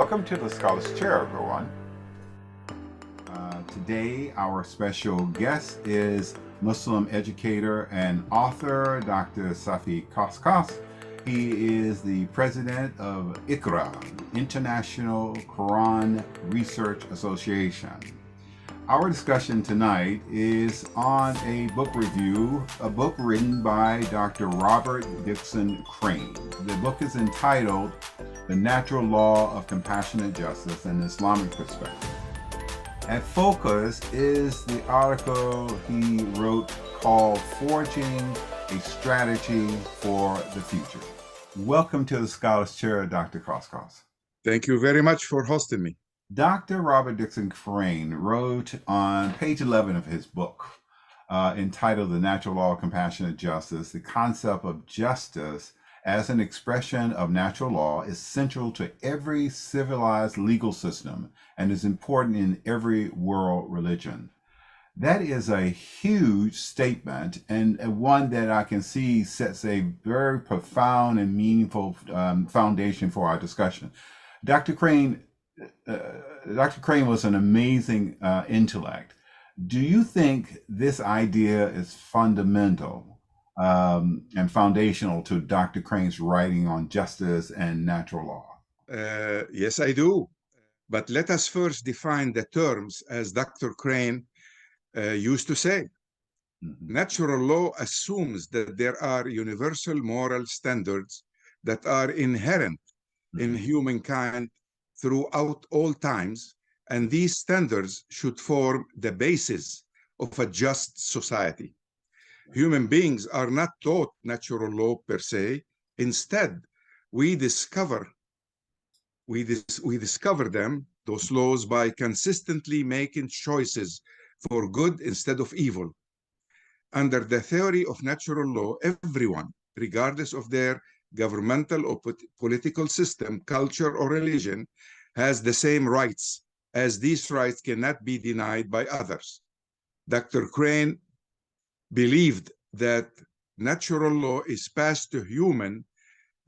Welcome to the Scholars Chair, everyone. Today, our special guest is Muslim educator and author Dr. Safi Koskos. He is the president of IQRA, International Quran Research Association. Our discussion tonight is on a book review, a book written by Dr. Robert Dixon Crane. The book is entitled The Natural Law of Compassionate Justice: An Islamic Perspective. At focus is the article he wrote called Forging a Strategy for the Future. Welcome to the Scholars Chair, Dr. Koskos. Thank you very much for hosting me. Dr. Robert Dixon Crane wrote on page 11 of his book, entitled The Natural Law of Compassionate Justice, the concept of justice as an expression of natural law is central to every civilized legal system and is important in every world religion. That is a huge statement, and one that I can see sets a very profound and meaningful foundation for our discussion. Dr. Crane was an amazing intellect. Do you think this idea is fundamental and foundational to Dr. Crane's writing on justice and natural law? Yes, I do. But let us first define the terms as Dr. Crane used to say. Natural law assumes that there are universal moral standards that are inherent in humankind throughout all times, and these standards should form the basis of a just society. Human beings are not taught natural law per se. Instead, we discover them, those laws, by consistently making choices for good instead of evil. Under the theory of natural law, everyone, regardless of their governmental or political system, culture, or religion, has the same rights, as these rights cannot be denied by others. Dr. Crane believed that natural law is passed to human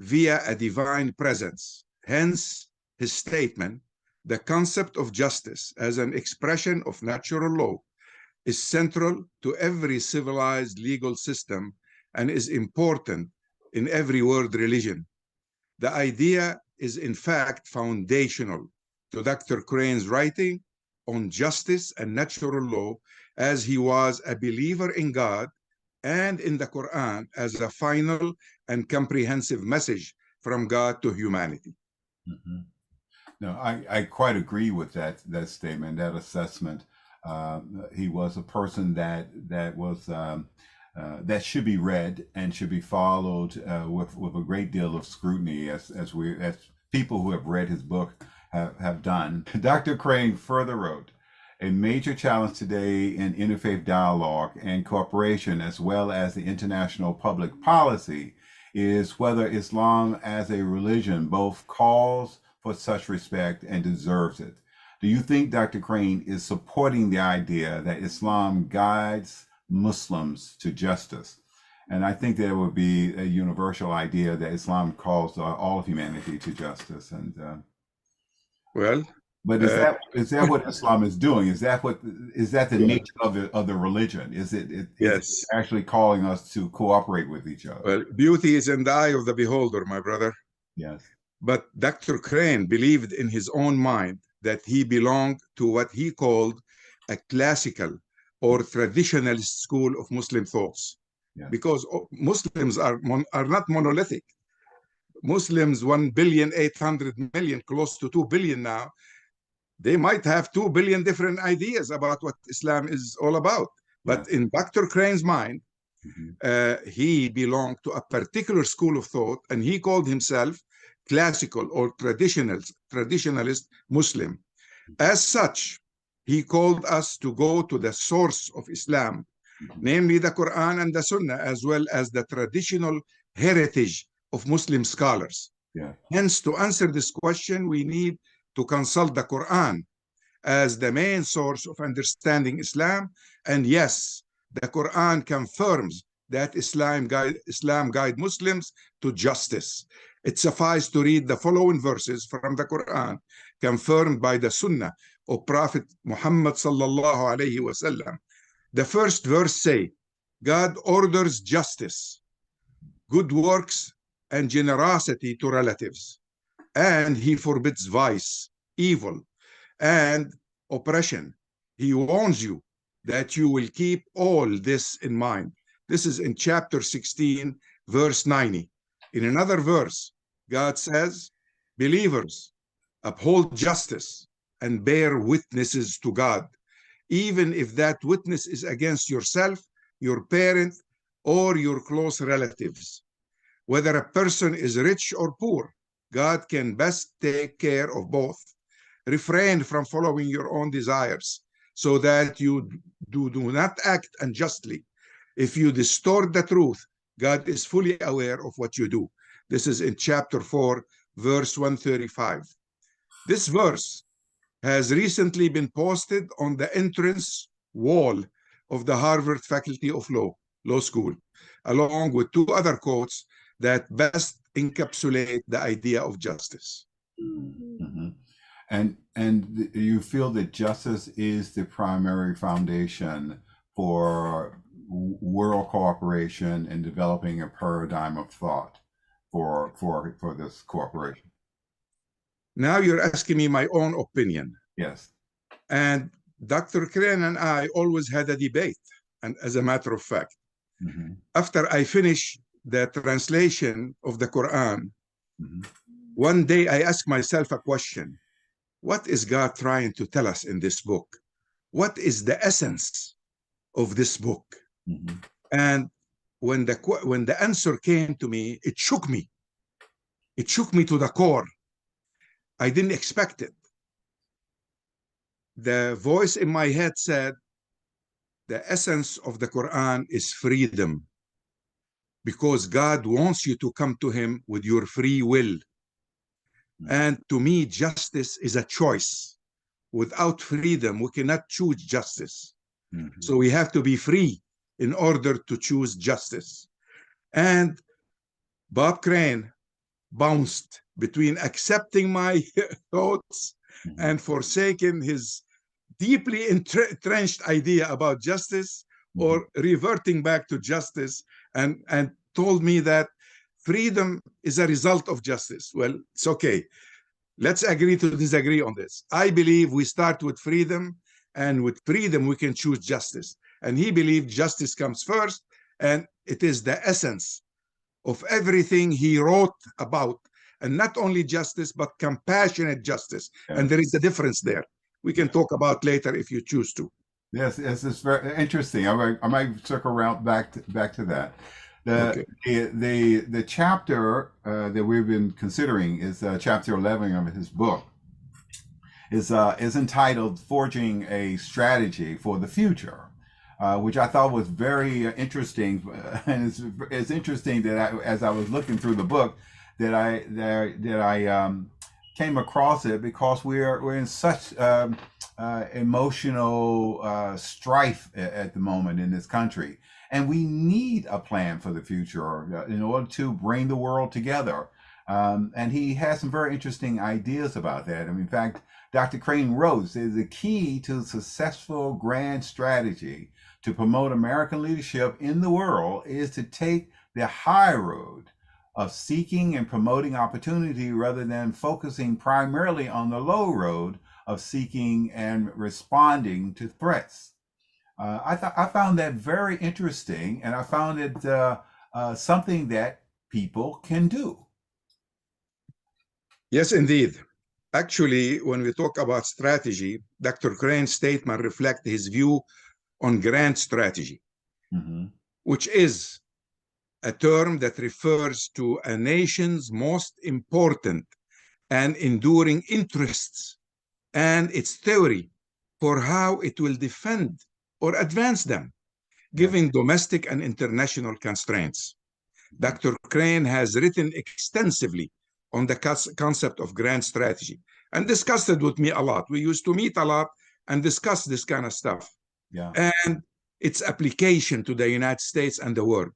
via a divine presence. Hence, his statement, the concept of justice as an expression of natural law is central to every civilized legal system and is important in every world religion. The idea is in fact foundational to Dr. Crane's writing on justice and natural law, as he was a believer in God and in the Quran as a final and comprehensive message from God to humanity. Mm-hmm. No, I quite agree with that statement, that assessment. He was a person that should be read and should be followed with a great deal of scrutiny, as people who have read his book have done. Dr. Crane further wrote, a major challenge today in interfaith dialogue and cooperation, as well as the international public policy, is whether Islam as a religion both calls for such respect and deserves it. Do you think Dr. Crane is supporting the idea that Islam guides Muslims to justice? And I think there would be a universal idea that Islam calls all of humanity to justice. And but is that what Islam is doing? Is that the nature of the religion? Is it actually calling us to cooperate with each other? Well, beauty is in the eye of the beholder, my brother. Yes. But Dr. Crane believed in his own mind that he belonged to what he called a classical or traditionalist school of Muslim thoughts. Yes. Because Muslims are not monolithic. Muslims, 1,800,000,000, close to 2 billion now, they might have 2 billion different ideas about what Islam is all about. But in Dr. Crane's mind, he belonged to a particular school of thought, and he called himself classical or traditionalist Muslim. As such, he called us to go to the source of Islam, namely the Quran and the Sunnah, as well as the traditional heritage of Muslim scholars. Hence, to answer this question, we need to consult the Quran as the main source of understanding Islam. And yes, the Quran confirms that Islam guide Muslims to justice. It suffices to read the following verses from the Quran, confirmed by the Sunnah of Prophet Muhammad sallallahu alaihi wasallam. The first verse say, God orders justice, good works, and generosity to relatives, and he forbids vice, evil, and oppression. He warns you that you will keep all this in mind. This is in chapter 16, verse 90. In another verse, God says, believers, uphold justice and bear witnesses to God, even if that witness is against yourself, your parent, or your close relatives. Whether a person is rich or poor, God can best take care of both. Refrain from following your own desires so that you do not act unjustly. If you distort the truth, God is fully aware of what you do. This is in chapter 4, verse 135. This verse has recently been posted on the entrance wall of the Harvard Faculty of Law School, along with two other quotes that best encapsulate the idea of justice. Mm-hmm. And you feel that justice is the primary foundation for world cooperation and developing a paradigm of thought for this cooperation. Now you're asking me my own opinion. Yes. And Dr. Crane and I always had a debate. And as a matter of fact, Mm-hmm. after I finished the translation of the Quran, Mm-hmm. one day I asked myself a question. What is God trying to tell us in this book? What is the essence of this book? Mm-hmm. And when the answer came to me, it shook me. It shook me to the core. I didn't expect it. The voice in my head said, the essence of the Quran is freedom, because God wants you to come to him with your free will. And to me, justice is a choice. Without freedom, we cannot choose justice. Mm-hmm. So we have to be free in order to choose justice. And Bob Crane bounced between accepting my thoughts Mm-hmm. and forsaking his deeply entrenched idea about justice, Mm-hmm. or reverting back to justice, and told me that freedom is a result of justice. Well, it's okay. Let's agree to disagree on this. I believe we start with freedom, and with freedom we can choose justice. And he believed justice comes first, and it is the essence of everything he wrote about. And not only justice, but compassionate justice. Yes. And there is a difference there. We can talk about later if you choose to. Yes, it's very interesting. I might circle around back to that. The chapter that we've been considering is chapter 11 of his book. Is entitled "Forging a Strategy for the Future," which I thought was very interesting. And it's interesting that as I was looking through the book, that I came across it, because we're in such emotional strife at the moment in this country, and we need a plan for the future in order to bring the world together. And he has some very interesting ideas about that. I mean, in fact, Dr. Crane wrote, the key to successful grand strategy to promote American leadership in the world is to take the high road of seeking and promoting opportunity rather than focusing primarily on the low road of seeking and responding to threats. I found that very interesting, and I found it something that people can do. Yes, indeed. Actually, when we talk about strategy, Dr. Crane's statement reflects his view on grand strategy, Mm-hmm. which is a term that refers to a nation's most important and enduring interests and its theory for how it will defend or advance them, given domestic and international constraints. Dr. Crane has written extensively on the concept of grand strategy and discussed it with me a lot. We used to meet a lot and discuss this kind of stuff. Yeah. And its application to the United States and the world.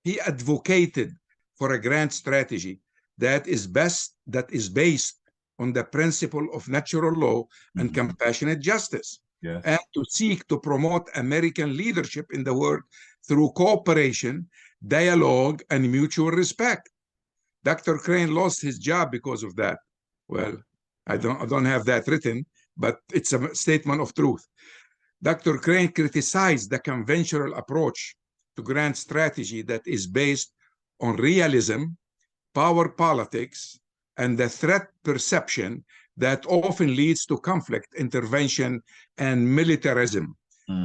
He advocated for a grand strategy that is based on the principle of natural law and compassionate justice, Yes. and to seek to promote American leadership in the world through cooperation, dialogue, and mutual respect. Dr. Crane lost his job because of that. Well, I don't have that written, but it's a statement of truth. Dr. Crane criticized the conventional approach to grand strategy that is based on realism, power politics, and the threat perception that often leads to conflict, intervention, and militarism,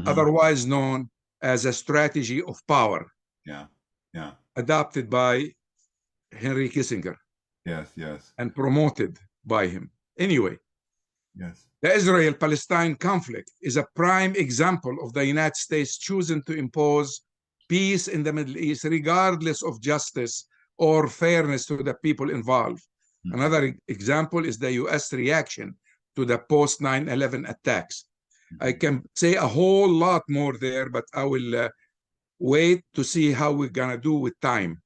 otherwise known as a strategy of power. Yeah, yeah. Adopted by Henry Kissinger. Yes, yes. And promoted by him. Anyway, yes. The Israel-Palestine conflict is a prime example of the United States choosing to impose peace in the Middle East, regardless of justice or fairness to the people involved. Another example is the U.S. reaction to the post 9/11 attacks. I can say a whole lot more there, but I will wait to see how we're gonna do with time.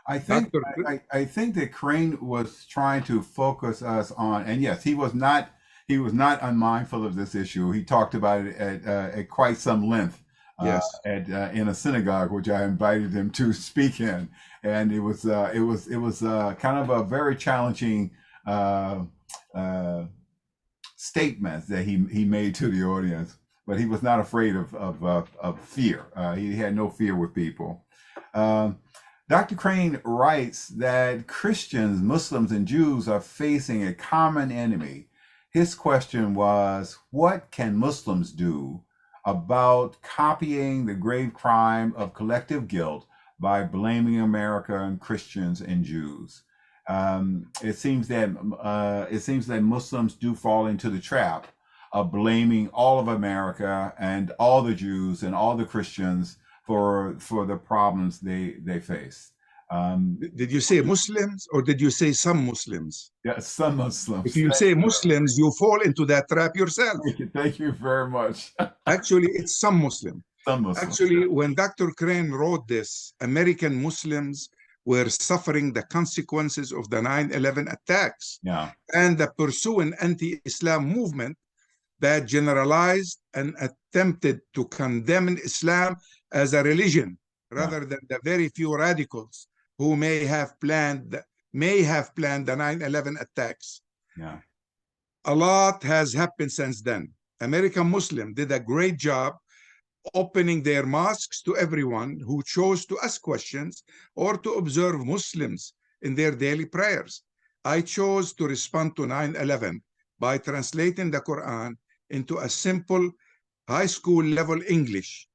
I think that Crane was trying to focus us on, and yes, he was not unmindful of this issue. He talked about it at quite some length. Yes. In a synagogue, which I invited him to speak in, and it was kind of a very challenging statement that he made to the audience. But he was not afraid of fear. He had no fear with people. Dr. Crane writes that Christians, Muslims, and Jews are facing a common enemy. His question was, what can Muslims do about copying the grave crime of collective guilt by blaming America and Christians and Jews? It seems that Muslims do fall into the trap of blaming all of America and all the Jews and all the Christians for the problems they face. Did you say Muslims or did you say some Muslims? Yeah, some Muslims. If you say Muslims, you fall into that trap yourself. Thank you very much. Actually, it's some Muslim. Some Muslims. Actually, when Dr. Crane wrote this, American Muslims were suffering the consequences of the 9/11 attacks, and the pursuing anti-Islam movement that generalized and attempted to condemn Islam as a religion, rather than the very few radicals who may have planned the 9/11 attacks. A lot has happened since then. American Muslims did a great job opening their mosques to everyone who chose to ask questions or to observe Muslims in their daily prayers. I chose to respond to 9/11 by translating the Quran into a simple high school level English,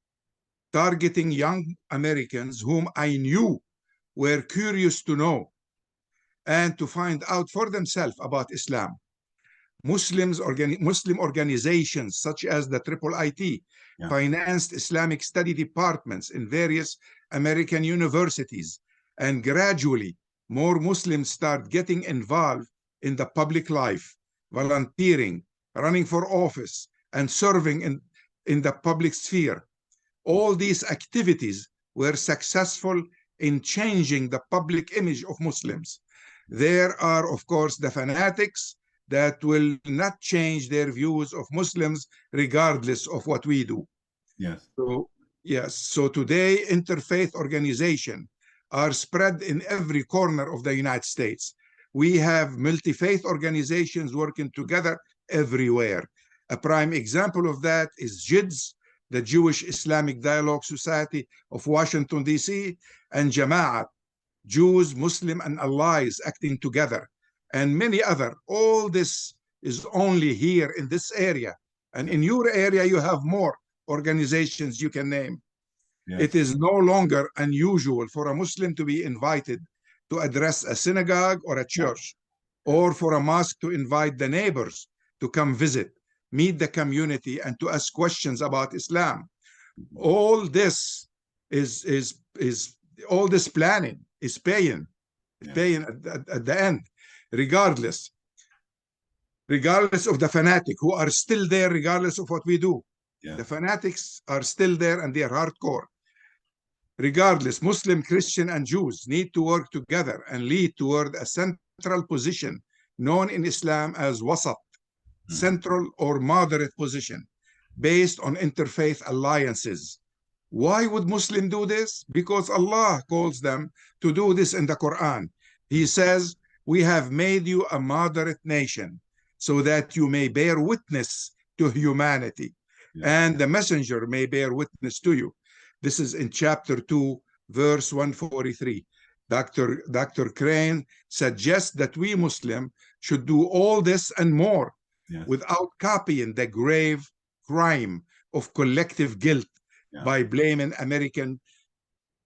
targeting young Americans whom I knew were curious to know and to find out for themselves about Islam. Muslim organizations such as the IIIT financed Islamic study departments in various American universities, and gradually more Muslims start getting involved in the public life, volunteering, running for office, and serving in the public sphere. All these activities were successful in changing the public image of Muslims. There are, of course, the fanatics that will not change their views of Muslims regardless of what we do. Yes. So today, interfaith organizations are spread in every corner of the United States. We have multi-faith organizations working together everywhere. A prime example of that is JIDS, the Jewish Islamic Dialogue Society of Washington, D.C., and Jama'at, Jews, Muslim, and allies acting together, and many other. All this is only here in this area. And in your area, you have more organizations you can name. Yes. It is no longer unusual for a Muslim to be invited to address a synagogue or a church, or for a mosque to invite the neighbors to come visit, meet the community, and to ask questions about Islam. All this all this planning is paying at the end, regardless of the fanatic who are still there, regardless of what we do. The fanatics are still there, and they are hardcore. Regardless, Muslim, Christian, and Jews need to work together and lead toward a central position known in Islam as wasat, central or moderate position, based on interfaith alliances. Why would Muslims do this? Because Allah calls them to do this in the Quran. He says, "We have made you a moderate nation so that you may bear witness to humanity, and the messenger may bear witness to you." This is in chapter 2, verse 143. Dr. Crane suggests that we Muslims should do all this and more without copying the grave crime of collective guilt by blaming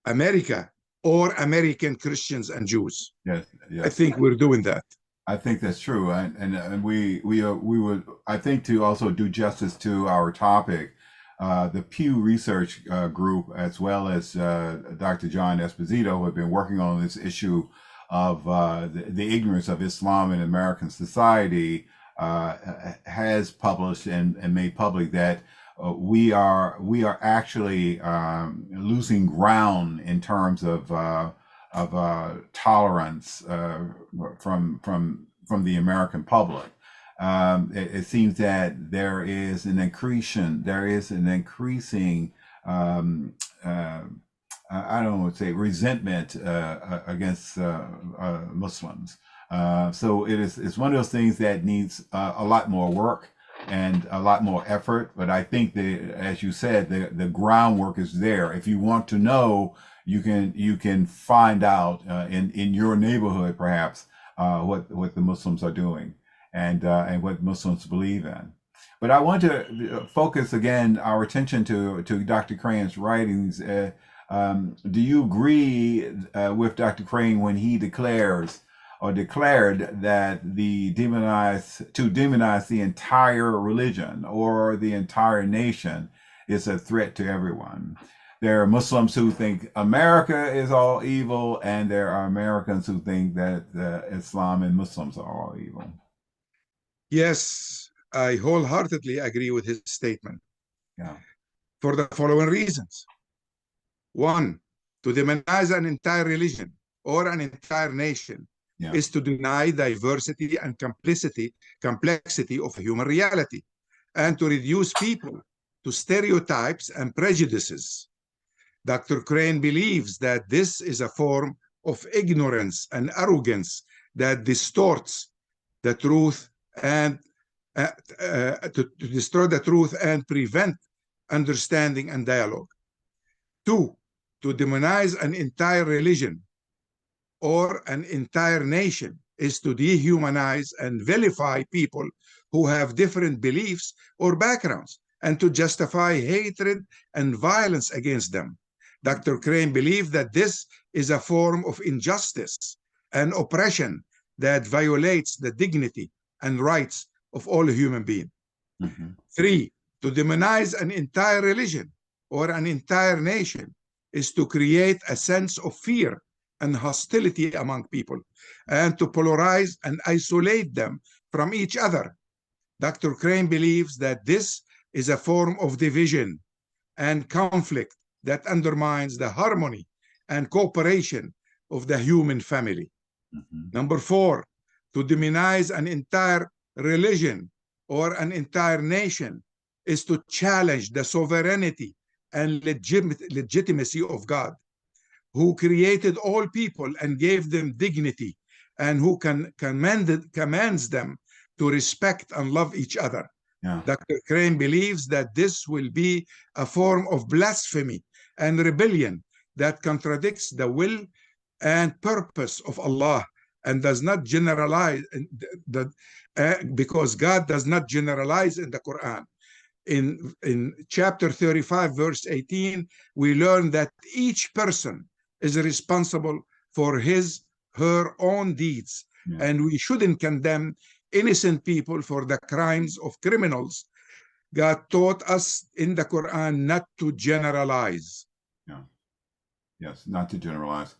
America or American Christians and Jews. Yes. I think we're doing that. I think that's true, and we would, I think, to also do justice to our topic, the Pew Research Group, as well as Dr. John Esposito, who have been working on this issue of the ignorance of Islam in American society, has published and made public that we are actually losing ground in terms of tolerance from the American public. It seems that there is an increasing I don't want to say resentment against Muslims. So it's one of those things that needs a lot more work and a lot more effort. But I think that, as you said, the groundwork is there. If you want to know, you can find out in your neighborhood, perhaps, what the Muslims are doing and what Muslims believe in. But I want to focus again our attention to Dr. Crane's writings. Do you agree with Dr. Crane when he declared that to demonize the entire religion or the entire nation is a threat to everyone? There are Muslims who think America is all evil, and there are Americans who think that Islam and Muslims are all evil. Yes, I wholeheartedly agree with his statement. Yeah. For the following reasons. One, to demonize an entire religion or an entire nation is to deny diversity and complexity of human reality, and to reduce people to stereotypes and prejudices. Dr. Crane believes that this is a form of ignorance and arrogance that distorts the truth and to destroy the truth and prevent understanding and dialogue. Two, to demonize an entire religion or an entire nation is to dehumanize and vilify people who have different beliefs or backgrounds, and to justify hatred and violence against them. Dr. Crane believes that this is a form of injustice and oppression that violates the dignity and rights of all human beings. Mm-hmm. Three, to demonize an entire religion or an entire nation is to create a sense of fear and hostility among people, and to polarize and isolate them from each other. Dr. Crane believes that this is a form of division and conflict that undermines the harmony and cooperation of the human family. Mm-hmm. Number four, to demonize an entire religion or an entire nation is to challenge the sovereignty and legitimacy of God, who created all people and gave them dignity, and who commands them to respect and love each other. Yeah. Dr. Crane believes that this will be a form of blasphemy and rebellion that contradicts the will and purpose of Allah and does not generalize, because God does not generalize in the Quran. In chapter 35, verse 18, we learn that each person is responsible for her own deeds, and we shouldn't condemn innocent people for the crimes of criminals. God taught us in the Quran not to generalize. Yeah. Yes, not to generalize.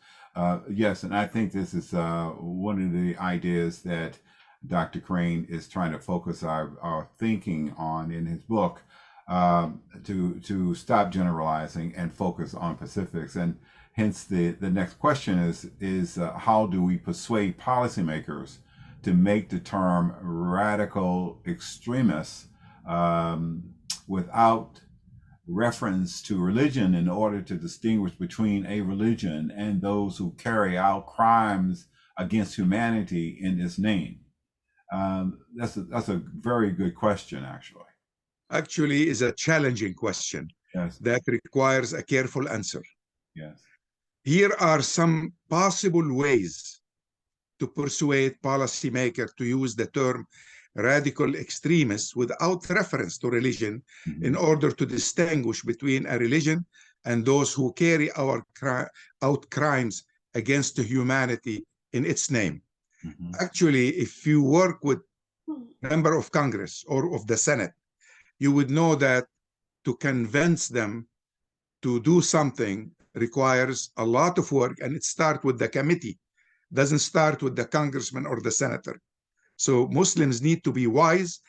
Yes, and I think this is one of the ideas that Dr. Crane is trying to focus our thinking on in his book. to stop generalizing and focus on specifics. And hence the next question is how do we persuade policymakers to make the term radical extremists without reference to religion in order to distinguish between a religion and those who carry out crimes against humanity in its name? That's a very good question, actually. Actually, is a challenging question Yes. that requires a careful answer. Yes. Here are some possible ways to persuade policymakers to use the term radical extremists without reference to religion in order to distinguish between a religion and those who carry out crimes against humanity in its name. Actually, if you work with a member of Congress or of the Senate, you would know that to convince them to do something requires a lot of work, and it starts with the committee, doesn't start with the congressman or the senator. So Muslims need to be wise,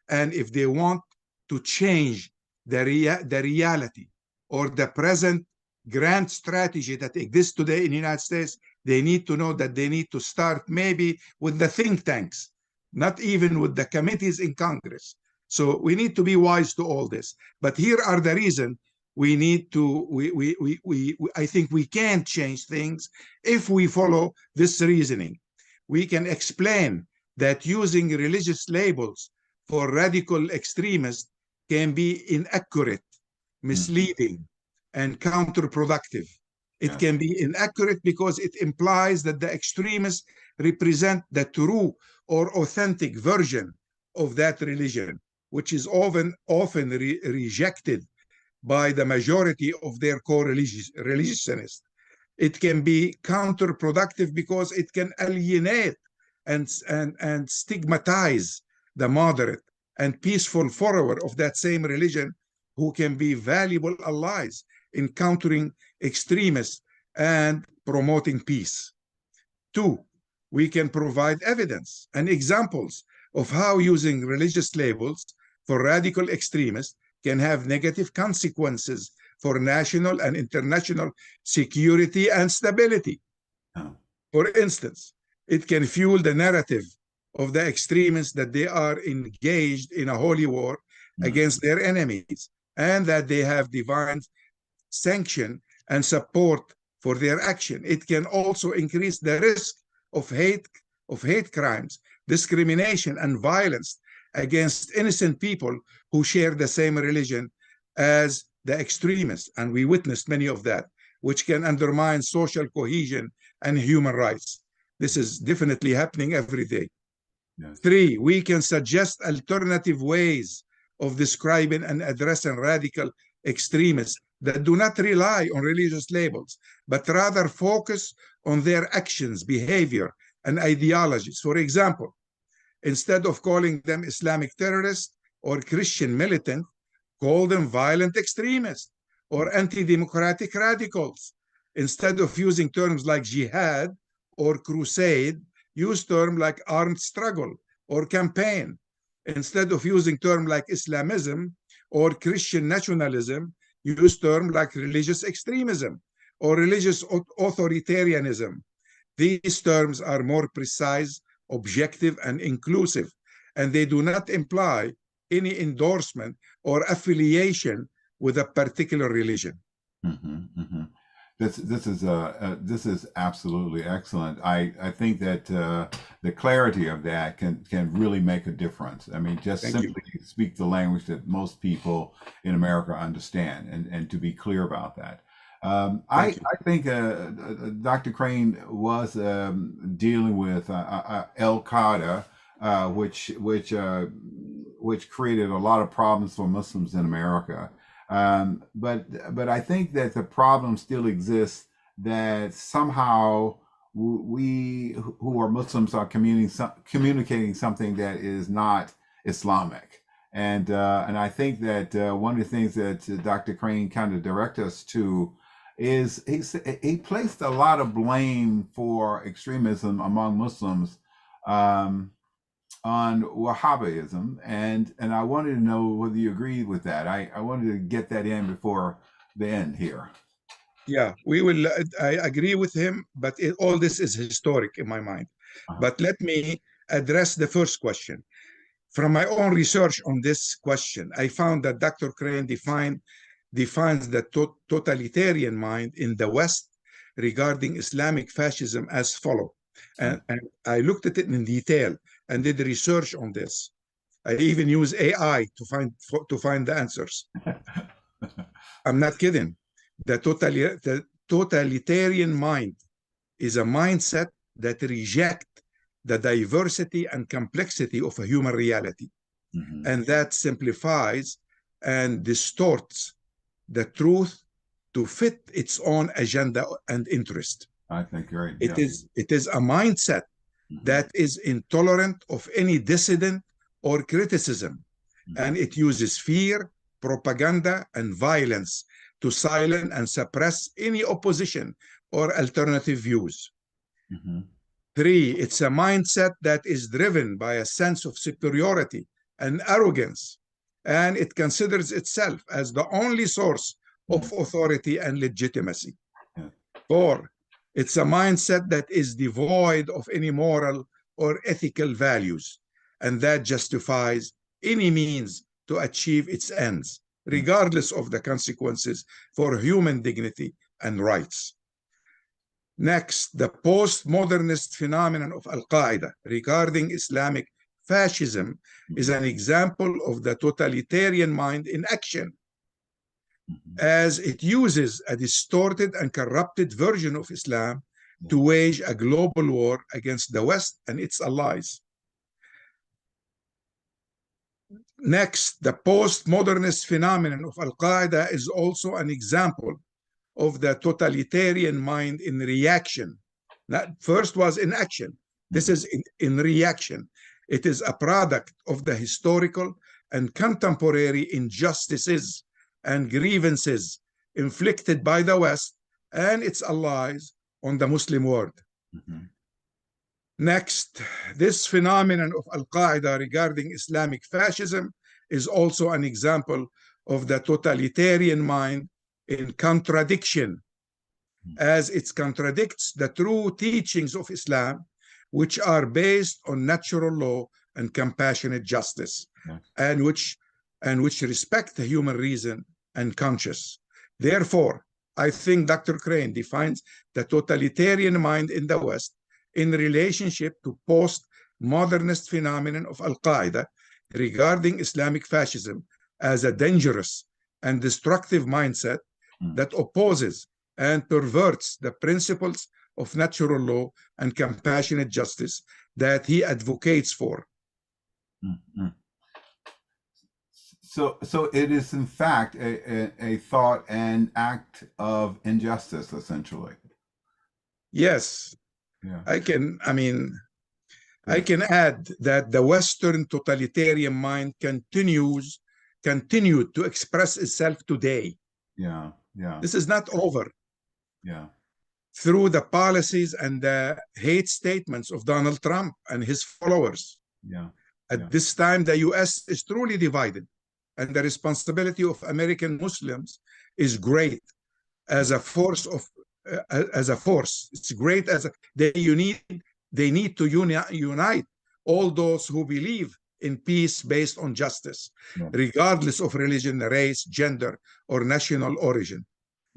and if they want to change the reality or the present grand strategy that exists today in the United States, they need to know that they need to start maybe with the think tanks, not even with the committees in Congress. So we need to be wise to all this. But here are the reasons we need to, I think we can change things if we follow this reasoning. We can explain that using religious labels for radical extremists can be inaccurate, misleading, and counterproductive. It can be inaccurate because it implies that the extremists represent the true or authentic version of that religion, which is often rejected by the majority of their co-religionists. It can be counterproductive because it can alienate and stigmatize the moderate and peaceful follower of that same religion who can be valuable allies in countering extremists and promoting peace. 2, we can provide evidence and examples of how using religious labels for radical extremists can have negative consequences for national and international security and stability. For instance, it can fuel the narrative of the extremists that they are engaged in a holy war against their enemies and that they have divine sanction and support for their action. It can also increase the risk of hate crimes, discrimination, and violence against innocent people who share the same religion as the extremists, and we witnessed many of that, which can undermine social cohesion and human rights. This is definitely happening every day. 3, we can suggest alternative ways of describing and addressing radical extremists that do not rely on religious labels, but rather focus on their actions, behavior, and ideologies. For example, instead of calling them Islamic terrorists or Christian militant, call them violent extremists or anti-democratic radicals. Instead of using terms like jihad or crusade, use terms like armed struggle or campaign. Instead of using terms like Islamism or Christian nationalism, use terms like religious extremism or religious authoritarianism. These terms are more precise, objective, and inclusive, and they do not imply any endorsement or affiliation with a particular religion. This is absolutely excellent. I think that the clarity of that can really make a difference. I mean, just simply speak the language that most people in America understand, and to be clear about that. I think Dr. Crane was dealing with Al Qaeda, which created a lot of problems for Muslims in America. But I think that the problem still exists, that somehow we who are Muslims are communicating something that is not Islamic. And I think that one of the things that Dr. Crane kind of directed us to is he placed a lot of blame for extremism among Muslims on Wahhabism, and I wanted to know whether you agreed with that. I wanted to get that in before the end here. Yeah, we will. I agree with him, but all this is historic in my mind. But let me address the first question. From my own research on this question, I found that Dr. Crane defines the totalitarian mind in the West regarding Islamic fascism as follows. And I looked at it in detail and did research on this. I even use AI to find the answers. I'm not kidding. The totalitarian mind is a mindset that rejects the diversity and complexity of a human reality, and that simplifies and distorts the truth to fit its own agenda and interest. I think you're right. It is a mindset that is intolerant of any dissident or criticism, and it uses fear, propaganda, and violence to silence and suppress any opposition or alternative views. 3, it's a mindset that is driven by a sense of superiority and arrogance, and it considers itself as the only source of authority and legitimacy. 4, it's a mindset that is devoid of any moral or ethical values, and that justifies any means to achieve its ends, regardless of the consequences for human dignity and rights. Next, the postmodernist phenomenon of Al-Qaeda regarding Islamic fascism is an example of the totalitarian mind in action, as it uses a distorted and corrupted version of Islam to wage a global war against the West and its allies. Next, the postmodernist phenomenon of Al-Qaeda is also an example of the totalitarian mind in reaction. That first was in action. This is in reaction. It is a product of the historical and contemporary injustices and grievances inflicted by the West and its allies on the Muslim world. Next, this phenomenon of Al-Qaeda regarding Islamic fascism is also an example of the totalitarian mind in contradiction, as it contradicts the true teachings of Islam, which are based on natural law and compassionate justice, and which respect the human reason and conscience. Therefore, I think Dr. Crane defines the totalitarian mind in the West in relationship to post-modernist phenomenon of Al-Qaeda regarding Islamic fascism as a dangerous and destructive mindset that opposes and perverts the principles of natural law and compassionate justice that he advocates for. So it is in fact a thought and act of injustice, essentially. Yes. Yeah. I can add that the Western totalitarian mind continued to express itself today. Yeah. This is not over. Yeah. Through the policies and the hate statements of Donald Trump and his followers. Yeah. At this time, the U.S. is truly divided, and the responsibility of American Muslims is great as a force. It's great as they need to unite all those who believe in peace based on justice, regardless of religion, race, gender, or national origin.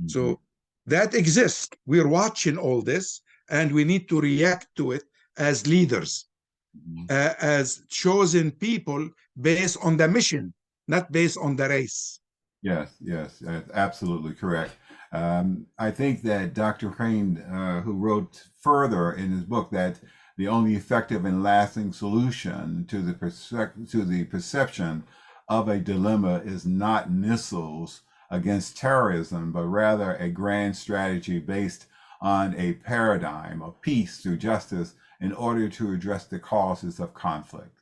So that exists. We're watching all this, and we need to react to it as leaders, as chosen people based on the mission, not based on the race. Yes, absolutely correct. I think that Dr. Crane, who wrote further in his book that the only effective and lasting solution to the perception of a dilemma is not missiles against terrorism, but rather a grand strategy based on a paradigm of peace through justice in order to address the causes of conflict.